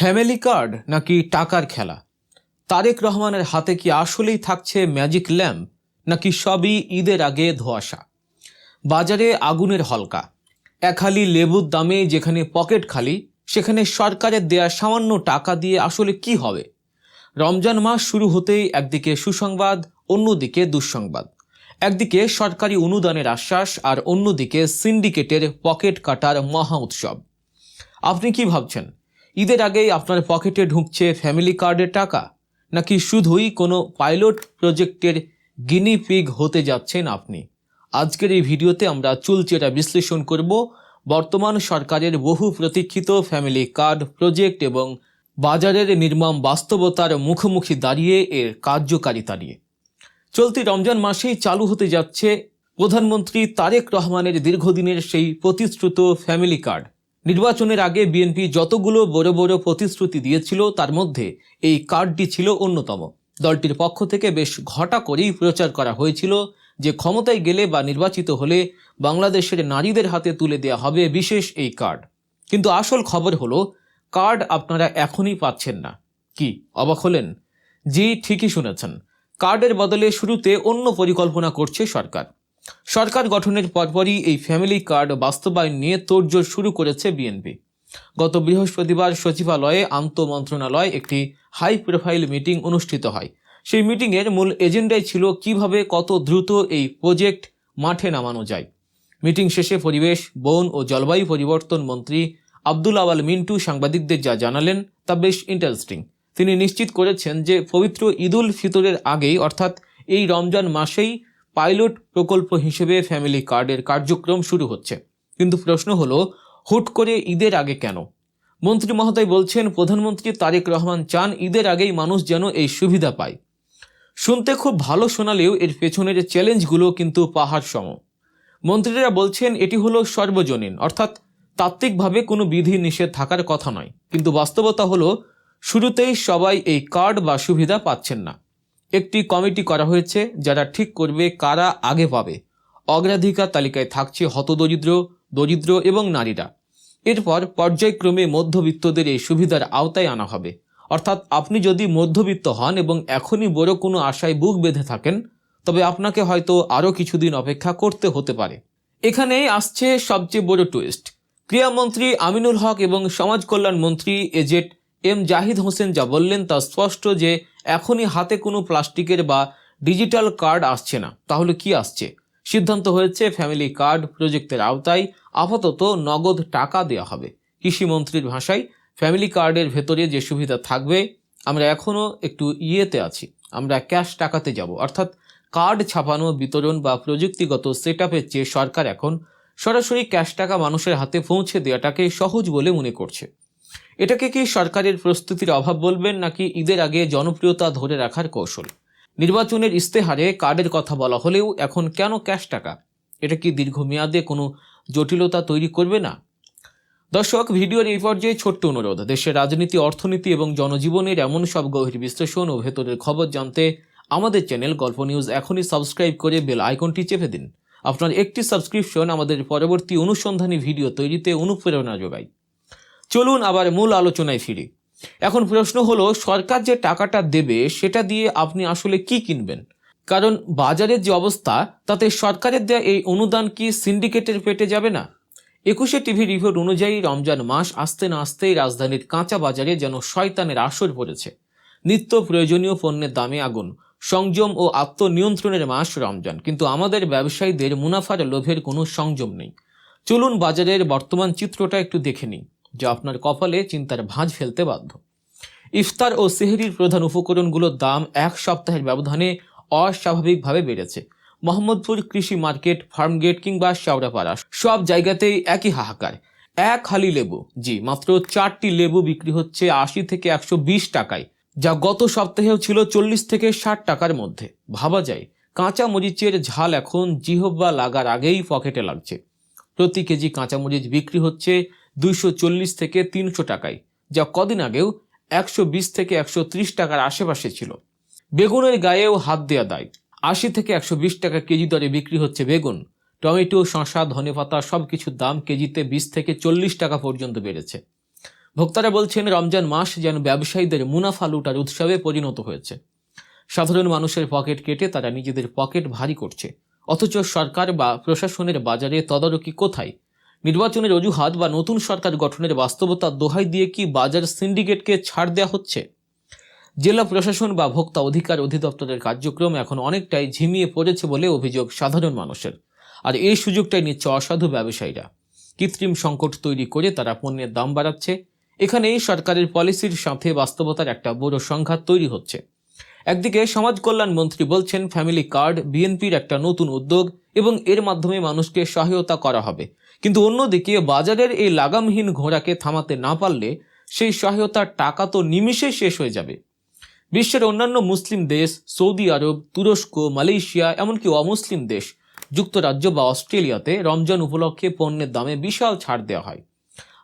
Family card নাকি টাকার খেলা? তারেক রহমানের হাতে কি আসলেই থাকছে ম্যাজিক ল্যাম্প, নাকি সবই ঈদের আগে ধোঁয়াশা? বাজারে আগুনের হলকা, এক হালি লেবুর দামে যেখানে পকেট খালি, সেখানে সরকারের দেয়া সামান্য টাকা দিয়ে আসলে কি হবে? রমজান মাস শুরু হতেই একদিকে সুসংবাদ, অন্যদিকে দুঃসংবাদ। একদিকে সরকারি অনুদানের আশ্বাস, আর অন্যদিকে সিন্ডিকেটের পকেট কাটার মহা উৎসব। আপনি কি ভাবছেন, ঈদের আগেই আপনার পকেটে ঢুকছে ফ্যামিলি কার্ডের টাকা, নাকি শুধুই কোনো পাইলট প্রজেক্টের গিনি পিগ হতে যাচ্ছেন আপনি? আজকের এই ভিডিওতে আমরা চুলচেরা বিশ্লেষণ করব বর্তমান সরকারের বহু প্রতীক্ষিত ফ্যামিলি কার্ড প্রজেক্ট এবং বাজারের নির্মম বাস্তবতার মুখোমুখি দাঁড়িয়ে এর কার্যকারিতা নিয়ে। চলতি রমজান মাসেই চালু হতে যাচ্ছে প্রধানমন্ত্রী তারেক রহমানের দীর্ঘদিনের সেই প্রতিশ্রুত ফ্যামিলি কার্ড। নির্বাচনের আগে বিএনপি যতগুলো বড় বড় প্রতিশ্রুতি দিয়েছিল, তার মধ্যে এই কার্ডটি ছিল অন্যতম। দলটির পক্ষ থেকে বেশ ঘটা করেই প্রচার করা হয়েছিল যে ক্ষমতায় গেলে বা নির্বাচিত হলে বাংলাদেশের নারীদের হাতে তুলে দেওয়া হবে বিশেষ এই কার্ড। কিন্তু আসল খবর হলো, কার্ড আপনারা এখনই পাচ্ছেন না। কি অবাক হলেন? জি, ঠিকই শুনেছেন। কার্ডের বদলে শুরুতে অন্য পরিকল্পনা করছে সরকার। সরকার গঠনের পরপরই এই ফ্যামিলি কার্ড বাস্তবায়ন নিয়ে তোড়জোড় শুরু করেছে বিএনপি। গত বৃহস্পতিবার সচিবালয়ে আন্তঃমন্ত্রণালয় একটি হাই প্রোফাইল মিটিং অনুষ্ঠিত হয়। সেই মিটিংয়ের মূল এজেন্ডাই ছিল কিভাবে কত দ্রুত এই প্রজেক্ট মাঠে নামানো যায়। মিটিং শেষে পরিবেশ, বন ও জলবায়ু পরিবর্তন মন্ত্রী আব্দুল আওয়াল মিন্টু সাংবাদিকদের যা জানালেন তা বেশ ইন্টারেস্টিং। তিনি নিশ্চিত করেছেন যে পবিত্র ঈদুল ফিতরের আগেই, অর্থাৎ এই রমজান মাসেই পাইলট প্রকল্প হিসেবে ফ্যামিলি কার্ডের কার্যক্রম শুরু হচ্ছে। কিন্তু প্রশ্ন হলো, হুট করে ঈদের আগে কেন? মন্ত্রী মহোদয় বলছেন, প্রধানমন্ত্রী তারেক রহমান চান ঈদের আগেই মানুষ যেন এই সুবিধা পায়। শুনতে খুব ভালো শোনালেও এর পেছনের চ্যালেঞ্জগুলো কিন্তু পাহাড় সম। মন্ত্রীরা বলছেন এটি হলো সর্বজনীন, অর্থাৎ তাত্ত্বিকভাবে কোনো বিধি নিষেধ থাকার কথা নয়। কিন্তু বাস্তবতা হলো, শুরুতেই সবাই এই কার্ড বা সুবিধা পাচ্ছেন না। একটি কমিটি করা হয়েছে যারা ঠিক করবে কারা আগে পাবে। অগ্রাধিকার তালিকায় থাকছে হতদরিদ্র, দরিদ্র এবং নারীরা। এরপর পর্যায়ক্রমে মধ্যবিত্তদের এই সুবিধার আওতায় আনা হবে। অর্থাৎ আপনি যদি মধ্যবিত্ত হন এবং এখনই বড় কোনো আশায় বুক বেঁধে থাকেন, তবে আপনাকে হয়তো আরও কিছুদিন অপেক্ষা করতে হতে পারে। এখানেই আসছে সবচেয়ে বড় টুইস্ট। ক্রীড়ামন্ত্রী আমিনুল হক এবং সমাজ কল্যাণ মন্ত্রী এজেড এম জাহিদ হোসেন যা বললেন তা স্পষ্ট, যে এখনই হাতে কোনো প্লাস্টিকের বা ডিজিটাল কার্ড আসছে না। তাহলে কি আসছে? সিদ্ধান্ত হয়েছে ফ্যামিলি কার্ড প্রজেক্টের আওতায় আপাতত নগদ টাকা দেওয়া হবে। কৃষিমন্ত্রীর ভাষায়, ফ্যামিলি কার্ডের ভেতরে যে সুবিধা থাকবে, আমরা এখনও একটু ইয়েতে আছি, আমরা ক্যাশ টাকাতে যাব। অর্থাৎ কার্ড ছাপানো, বিতরণ বা প্রযুক্তিগত সেটআপের চেয়ে সরকার এখন সরাসরি ক্যাশ টাকা মানুষের হাতে পৌঁছে দেওয়াটাকে সহজ বলে মনে করছে। এটাকে কি সরকারের প্রস্তুতির অভাব বলবেন, নাকি ঈদের আগে জনপ্রিয়তা ধরে রাখার কৌশল? নির্বাচনের ইস্তেহারে কার্ডের কথা বলা হলেও এখন কেন ক্যাশ টাকা? এটা কি দীর্ঘমেয়াদে কোনো জটিলতা তৈরি করবে না? দর্শক, ভিডিওর এই পর্যায়ে ছোট্ট অনুরোধ, দেশের রাজনীতি, অর্থনীতি এবং জনজীবনের এমন সব গভীর বিশ্লেষণ ও ভেতরের খবর জানতে আমাদের চ্যানেল গল্প নিউজ এখনই সাবস্ক্রাইব করে বেল আইকনটি চেপে দিন। আপনার একটি সাবস্ক্রিপশন আমাদের পরবর্তী অনুসন্ধানী ভিডিও তৈরিতে অনুপ্রেরণা যোগায়। চলুন আবার মূল আলোচনায় ফিরি। এখন প্রশ্ন হলো, সরকার যে টাকাটা দেবে সেটা দিয়ে আপনি আসলে কি কিনবেন? কারণ বাজারের যে অবস্থা, তাতে সরকারের দেয়া এই অনুদান কি সিন্ডিকেটের পেটে যাবে না? 21 টিভি রিপোর্ট অনুযায়ী রমজান মাস আসতে না আসতেই রাজধানীর কাঁচা বাজারে যেন শয়তানের আসর পড়েছে। নিত্য প্রয়োজনীয় পণ্যের দামে আগুন। সংযম ও আত্মনিয়ন্ত্রণের মাস রমজান, কিন্তু আমাদের ব্যবসায়ীদের মুনাফার লোভের কোনো সংযম নেই। চলুন বাজারের বর্তমান চিত্রটা একটু দেখে নিই, যা আপনার কপালে চিন্তার ভাঁজ ফেলতে বাধ্য। ইফতার ও সেহরির প্রধান উপকরণগুলোর দাম এক সপ্তাহের ব্যবধানে অস্বাভাবিকভাবে বেড়েছে। মোহাম্মদপুর কৃষি মার্কেট, ফার্মগেট কিংবা শেওড়াপাড়া, সব জায়গাতেই একই হাহাকার। এক হালি লেবু, জি মাত্র 4টি লেবু বিক্রি হচ্ছে 80 থেকে 120 টাকায়, যা গত সপ্তাহেও ছিল 40 থেকে 60 টাকার মধ্যে। ভাবা যায়, কাঁচা মরিচের ঝাল এখন জিহ্বা লাগার আগেই পকেটে লাগছে। প্রতি কেজি কাঁচামরিচ বিক্রি হচ্ছে 240 থেকে 300 টাকায়, যা কদিন আগেও 120 থেকে 130 টাকার আশেপাশে ছিল। বেগুনের গায়েও হাত দেওয়া দায়। 80 থেকে 120 টাকা কেজি দরে বিক্রি হচ্ছে বেগুন। টমেটো, শসা, ধনেপাতা সবকিছুর দাম কেজিতে 20 থেকে 40 টাকা পর্যন্ত বেড়েছে। ভোক্তারা বলছেন রমজান মাস যেন ব্যবসায়ীদের মুনাফা লুটার উৎসবে পরিণত হয়েছে। সাধারণ মানুষের পকেট কেটে তারা নিজেদের পকেট ভারী করছে, অথচ সরকার বা প্রশাসনের বাজারে তদারকি কোথায়? নির্বাচনের অজুহাত বা নতুন সরকার গঠনের বাস্তবতার দোহাই দিয়ে কি বাজার সিন্ডিকেটকে ছাড় দেওয়া হচ্ছে? জেলা প্রশাসন বা ভোক্তা অধিকার অধিদপ্তরের কার্যক্রম এখন অনেকটাই ঝিমিয়ে পড়েছে বলে অভিযোগ সাধারণ মানুষের। আর এই সুযোগটাই নিচ্ছে অসাধু ব্যবসায়ীরা। কৃত্রিম সংকট তৈরি করে তারা পণ্যের দাম বাড়াচ্ছে। এখানেই সরকারের পলিসির সাথে বাস্তবতার একটা বড় সংঘাত তৈরি হচ্ছে। একদিকে সমাজ কল্যাণ মন্ত্রী বলছেন ফ্যামিলি কার্ড বিএনপির একটা নতুন উদ্যোগ এবং এর মাধ্যমে মানুষকে সহায়তা করা হবে, কিন্তু অন্যদিকে বাজারের এই লাগামহীন ঘোড়াকে থামাতে না পারলে সেই সহায়তার টাকা তো নিমিষে শেষ হয়ে যাবে। বিশ্বের অন্যান্য মুসলিম দেশ, সৌদি আরব, তুরস্ক, মালয়েশিয়া, এমনকি অমুসলিম দেশ যুক্তরাজ্য বা অস্ট্রেলিয়াতে রমজান উপলক্ষে পণ্যের দামে বিশাল ছাড় দেওয়া হয়।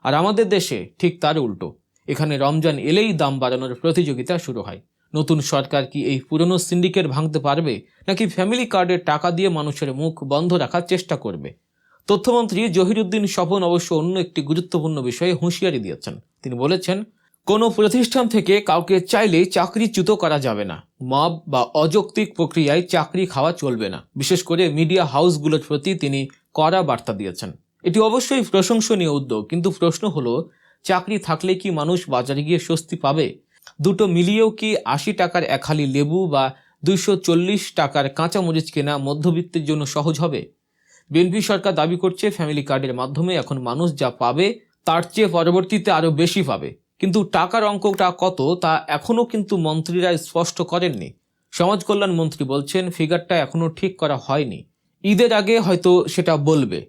আর আমাদের দেশে ঠিক তার উল্টো। এখানে রমজান এলেই দাম বাড়ানোর প্রতিযোগিতা শুরু হয়। নতুন সরকার কি এই পুরনো সিন্ডিকেট ভাঙতে পারবে, নাকি ফ্যামিলি কার্ডের টাকা দিয়ে মানুষের মুখ বন্ধ রাখার চেষ্টা করবে? তথ্যমন্ত্রী জহিরুদ্দিন স্বপন অবশ্য অন্য একটি গুরুত্বপূর্ণ বিষয়ে হুঁশিয়ারি দিয়েছেন। তিনি বলেছেন, কোনো প্রতিষ্ঠান থেকে কাউকে চাইলেই চাকরিচ্যুত করা যাবে না। মব বা অযৌক্তিক প্রক্রিয়ায় চাকরি খাওয়া চলবে না। বিশেষ করে মিডিয়া হাউসগুলোর প্রতি তিনি কড়া বার্তা দিয়েছেন। এটি অবশ্যই প্রশংসনীয় উদ্যোগ, কিন্তু প্রশ্ন হলো, চাকরি থাকলে কি মানুষ বাজারে গিয়ে স্বস্তি পাবে? দুটো মিলিয়েও কি 80 টাকার এক হালি লেবু বা 240 টাকার কাঁচামরিচ কেনা মধ্যবিত্তের জন্য সহজ হবে? বিএনপি সরকার দাবি করছে ফ্যামিলি কার্ডের মাধ্যমে এখন মানুষ যা পাবে তার চেয়ে পরবর্তীতে আরও বেশি পাবে, কিন্তু টাকার অঙ্কটা কত তা এখনও কিন্তু মন্ত্রীরা স্পষ্ট করেননি। সমাজ কল্যাণ মন্ত্রী বলছেন ফিগারটা এখনও ঠিক করা হয়নি, ঈদের আগে হয়তো সেটা বলবে।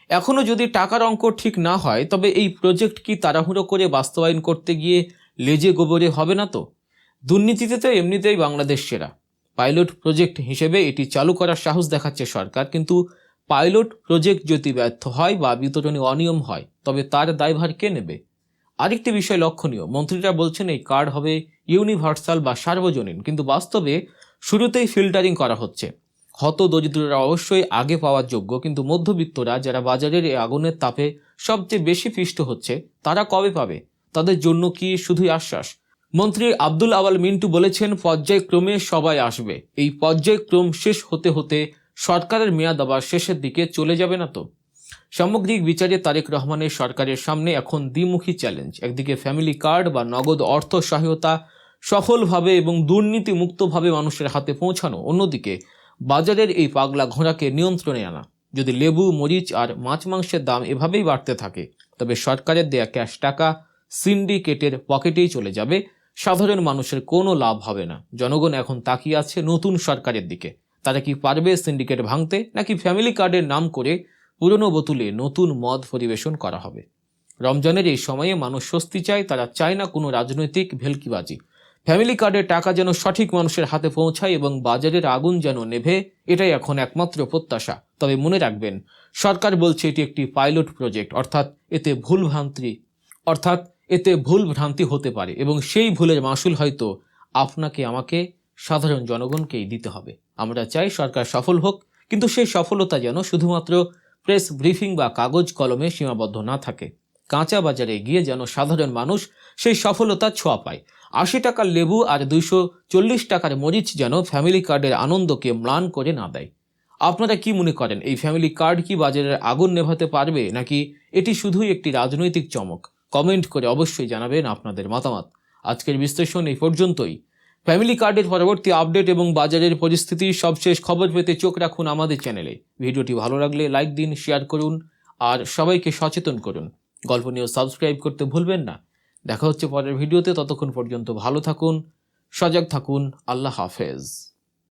এখনও যদি টাকার অঙ্ক ঠিক না হয়, তবে এই প্রজেক্ট কি তাড়াহুড়ো করে বাস্তবায়ন করতে গিয়ে লেজে গোবরে হবে না তো? দুর্নীতিতে তো এমনিতেই বাংলাদেশ সেরা। পাইলট প্রজেক্ট হিসেবে এটি চালু করার সাহস দেখাচ্ছে সরকার, কিন্তু পাইলট প্রজেক্ট যদি ব্যর্থ হয় বা বিতরণে অনিয়ম হয়, তবে তার দায়ভার কে নেবে? আরেকটি বিষয় লক্ষণীয়, মন্ত্রীরা বলছেন এই কার্ড হবে ইউনিভার্সাল বা সার্বজনীন, কিন্তু বাস্তবে শুরুতেই ফিল্টারিং করা হচ্ছে। হত দরিদ্ররা অবশ্যই আগে পাওয়ার যোগ্য, কিন্তু মধ্যবিত্তরা যারা বাজারের এই আগুনের তাপে সবচেয়ে বেশি পিষ্ট হচ্ছে, তারা কবে পাবে? তাদের জন্য কি শুধুই আশ্বাস? মন্ত্রী আব্দুল আওয়াল মিন্টু বলেছেন পর্যায়ক্রমে সবাই আসবে। এই পর্যায়ক্রম শেষ হতে হতে সরকারের মেয়াদ আবার শেষের দিকে চলে যাবে না তো? সামগ্রিক বিচারে তারেক রহমানের সরকারের সামনে এখন দ্বিমুখী চ্যালেঞ্জ। একদিকে ফ্যামিলি কার্ড বা নগদ অর্থ সহায়তা সফলভাবে এবং দুর্নীতি মুক্তভাবে মানুষের হাতে পৌঁছানো, অন্যদিকে বাজারের এই পাগলা ঘোড়াকে নিয়ন্ত্রণে আনা। যদি লেবু, মরিচ আর মাছ মাংসের দাম এভাবেই বাড়তে থাকে, তবে সরকারের দেয়া ক্যাশ টাকা সিন্ডিকেটের পকেটেই চলে যাবে। সাধারণ মানুষের কোনো লাভ হবে না। জনগণ এখন তাকিয়ে আছে নতুন সরকারের দিকে। তারা কি পারবে সিন্ডিকেট ভাঙতে, নাকি ফ্যামিলি কার্ডের নাম করে পুরনো বোতলে নতুন মদ পরিবেশন করা হবে? রমজানের এই সময়ে মানুষ স্বস্তি চায়, তারা চায় না কোনো রাজনৈতিক ভেলকিবাজি। ফ্যামিলি কার্ডের টাকা যেন সঠিক মানুষের হাতে পৌঁছায় এবং বাজারের আগুন যেন নেভে, এটাই এখন একমাত্র প্রত্যাশা। তবে মনে রাখবেন, সরকার বলছে এটি একটি পাইলট প্রজেক্ট, অর্থাৎ এতে ভুল ভ্রান্তি হতে পারে এবং সেই ভুলের মাসুল হয়তো আপনাকে, আমাকে, সাধারণ জনগণকেই দিতে হবে। আমরা চাই সরকার সফল হোক, কিন্তু সেই সফলতা যেন শুধুমাত্র প্রেস ব্রিফিং বা কাগজ কলমে সীমাবদ্ধ না থাকে। কাঁচা বাজারে গিয়ে যেন সাধারণ মানুষ সেই সফলতার ছোঁয়া পায়। 80 টাকার লেবু আর 240 টাকার মরিচ যেন ফ্যামিলি কার্ডের আনন্দকে ম্লান করে না দেয়। আপনারা কি মনে করেন, এই ফ্যামিলি কার্ড কি বাজারের আগুন নেভাতে পারবে, নাকি এটি শুধুই একটি রাজনৈতিক চমক? কমেন্ট করে অবশ্যই জানাবেন আপনাদের মতামত। আজকের বিশ্লেষণ এই পর্যন্তই। ফ্যামিলি কার্ডের পরবর্তী আপডেট এবং বাজারের পরিস্থিতির সবশেষ খবর পেতে চোখ রাখুন আমাদের চ্যানেলে। ভিডিওটি ভালো লাগলে লাইক দিন, শেয়ার করুন আর সবাইকে সচেতন করুন। গল্প নিউজ সাবস্ক্রাইব করতে ভুলবেন না। দেখা হচ্ছে পরের ভিডিওতে। ততক্ষণ পর্যন্ত ভালো থাকুন, সজাগ থাকুন। আল্লাহ হাফেজ।